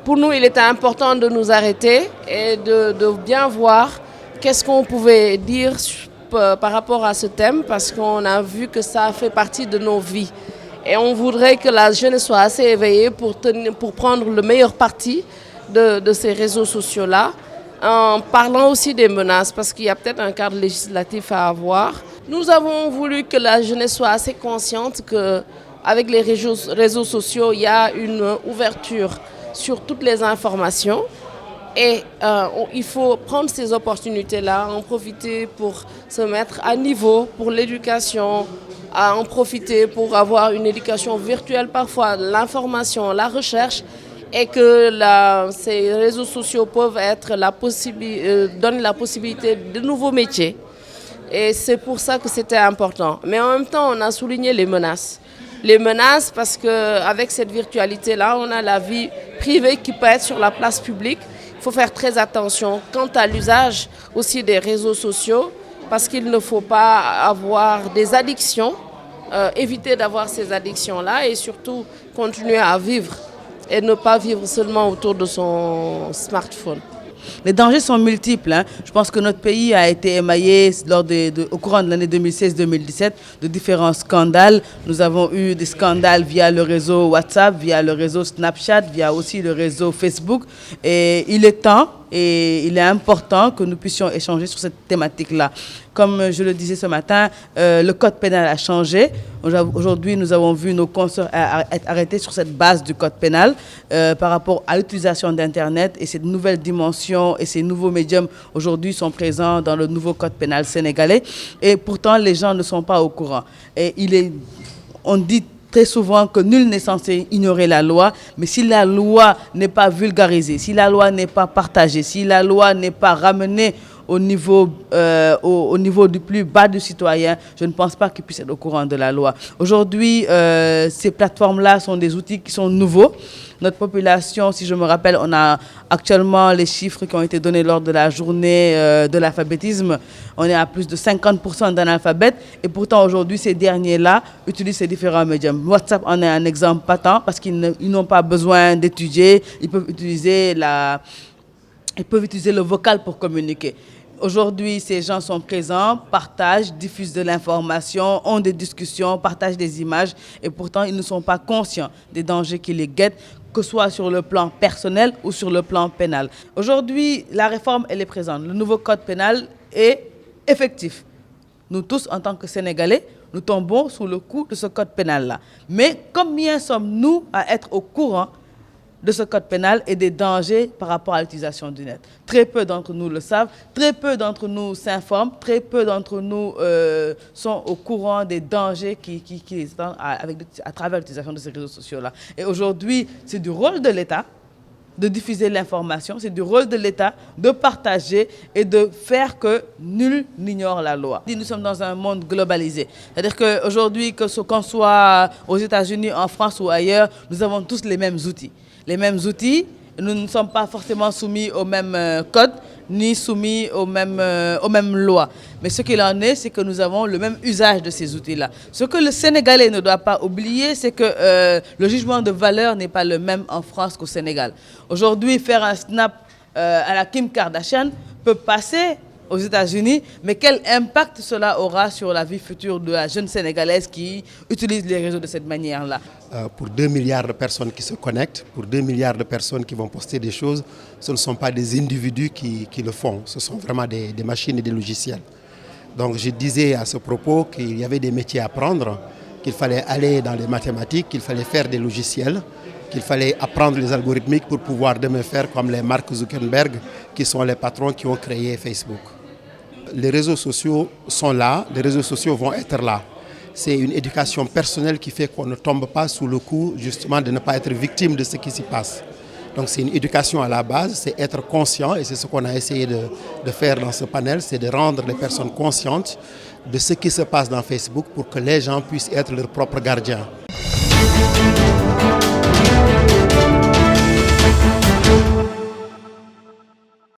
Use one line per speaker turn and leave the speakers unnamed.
Pour nous, il était important de nous arrêter et de bien voir qu'est-ce qu'on pouvait dire par rapport à ce thème, parce qu'on a vu que ça fait partie de nos vies. Et on voudrait que la jeunesse soit assez éveillée pour prendre le meilleur parti de ces réseaux sociaux-là, en parlant aussi des menaces, parce qu'il y a peut-être un cadre législatif à avoir. Nous avons voulu que la jeunesse soit assez consciente qu'avec les réseaux sociaux, il y a une ouverture sur toutes les informations et il faut prendre ces opportunités-là, en profiter pour se mettre à niveau pour l'éducation, en profiter pour avoir une éducation virtuelle parfois, l'information, la recherche, et que ces réseaux sociaux peuvent être donnent la possibilité de nouveaux métiers. Et c'est pour ça que c'était important. Mais en même temps, on a souligné les menaces. Les menaces parce qu'avec cette virtualité-là, on a la vie privée qui peut être sur la place publique. Il faut faire très attention quant à l'usage aussi des réseaux sociaux parce qu'il ne faut pas avoir des addictions, éviter d'avoir ces addictions-là et surtout continuer à vivre et ne pas vivre seulement autour de son smartphone.
Les dangers sont multiples. Je pense que notre pays a été émaillé au courant de l'année 2016-2017 de différents scandales. Nous avons eu des scandales via le réseau WhatsApp, via le réseau Snapchat, via aussi le réseau Facebook. Et il est temps et il est important que nous puissions échanger sur cette thématique-là. Comme je le disais ce matin, le code pénal a changé. Aujourd'hui, nous avons vu nos consoeurs être arrêtés sur cette base du code pénal par rapport à l'utilisation d'Internet et cette nouvelle dimension et ces nouveaux médiums aujourd'hui sont présents dans le nouveau code pénal sénégalais. Et pourtant, les gens ne sont pas au courant. Et on dit très souvent que nul n'est censé ignorer la loi, mais si la loi n'est pas vulgarisée, si la loi n'est pas partagée, si la loi n'est pas ramenée au niveau du plus bas du citoyen, je ne pense pas qu'il puisse être au courant de la loi. Aujourd'hui, ces plateformes-là sont des outils qui sont nouveaux. Notre population, si je me rappelle, on a actuellement les chiffres qui ont été donnés lors de la journée de l'alphabétisme. On est à plus de 50% d'analphabètes. Et pourtant, aujourd'hui, ces derniers-là utilisent ces différents médiums. WhatsApp en est un exemple patent parce qu'ils n'ont pas besoin d'étudier. Ils peuvent utiliser le vocal pour communiquer. Aujourd'hui, ces gens sont présents, partagent, diffusent de l'information, ont des discussions, partagent des images et pourtant, ils ne sont pas conscients des dangers qui les guettent, que ce soit sur le plan personnel ou sur le plan pénal. Aujourd'hui, la réforme, elle est présente. Le nouveau code pénal est effectif. Nous tous, en tant que Sénégalais, nous tombons sous le coup de ce code pénal-là. Mais combien sommes-nous à être au courant de ce code pénal et des dangers par rapport à l'utilisation du net? Très peu d'entre nous le savent, très peu d'entre nous s'informent, très peu d'entre nous sont au courant des dangers qui existent à travers l'utilisation de ces réseaux sociaux-là. Et aujourd'hui, c'est du rôle de l'État de diffuser l'information, c'est du rôle de l'État de partager et de faire que nul n'ignore la loi. Nous sommes dans un monde globalisé. C'est-à-dire qu'aujourd'hui, qu'on soit aux États-Unis, en France ou ailleurs, nous avons tous les mêmes outils. Les mêmes outils, nous ne sommes pas forcément soumis aux mêmes codes, ni soumis aux mêmes lois. Mais ce qu'il en est, c'est que nous avons le même usage de ces outils-là. Ce que le Sénégalais ne doit pas oublier, c'est que le jugement de valeur n'est pas le même en France qu'au Sénégal. Aujourd'hui, faire un snap à la Kim Kardashian peut passer aux États-Unis, mais quel impact cela aura sur la vie future de la jeune Sénégalaise qui utilise les réseaux de cette manière-là?
Pour 2 milliards de personnes qui se connectent, pour 2 milliards de personnes qui vont poster des choses, ce ne sont pas des individus qui le font, ce sont vraiment des machines et des logiciels. Donc je disais à ce propos qu'il y avait des métiers à apprendre, qu'il fallait aller dans les mathématiques, qu'il fallait faire des logiciels, qu'il fallait apprendre les algorithmiques pour pouvoir demain faire comme les Mark Zuckerberg, qui sont les patrons qui ont créé Facebook. Les réseaux sociaux sont là, les réseaux sociaux vont être là. C'est une éducation personnelle qui fait qu'on ne tombe pas sous le coup justement de ne pas être victime de ce qui s'y passe. Donc c'est une éducation à la base, c'est être conscient et c'est ce qu'on a essayé de faire dans ce panel, c'est de rendre les personnes conscientes de ce qui se passe dans Facebook pour que les gens puissent être leurs propres gardiens.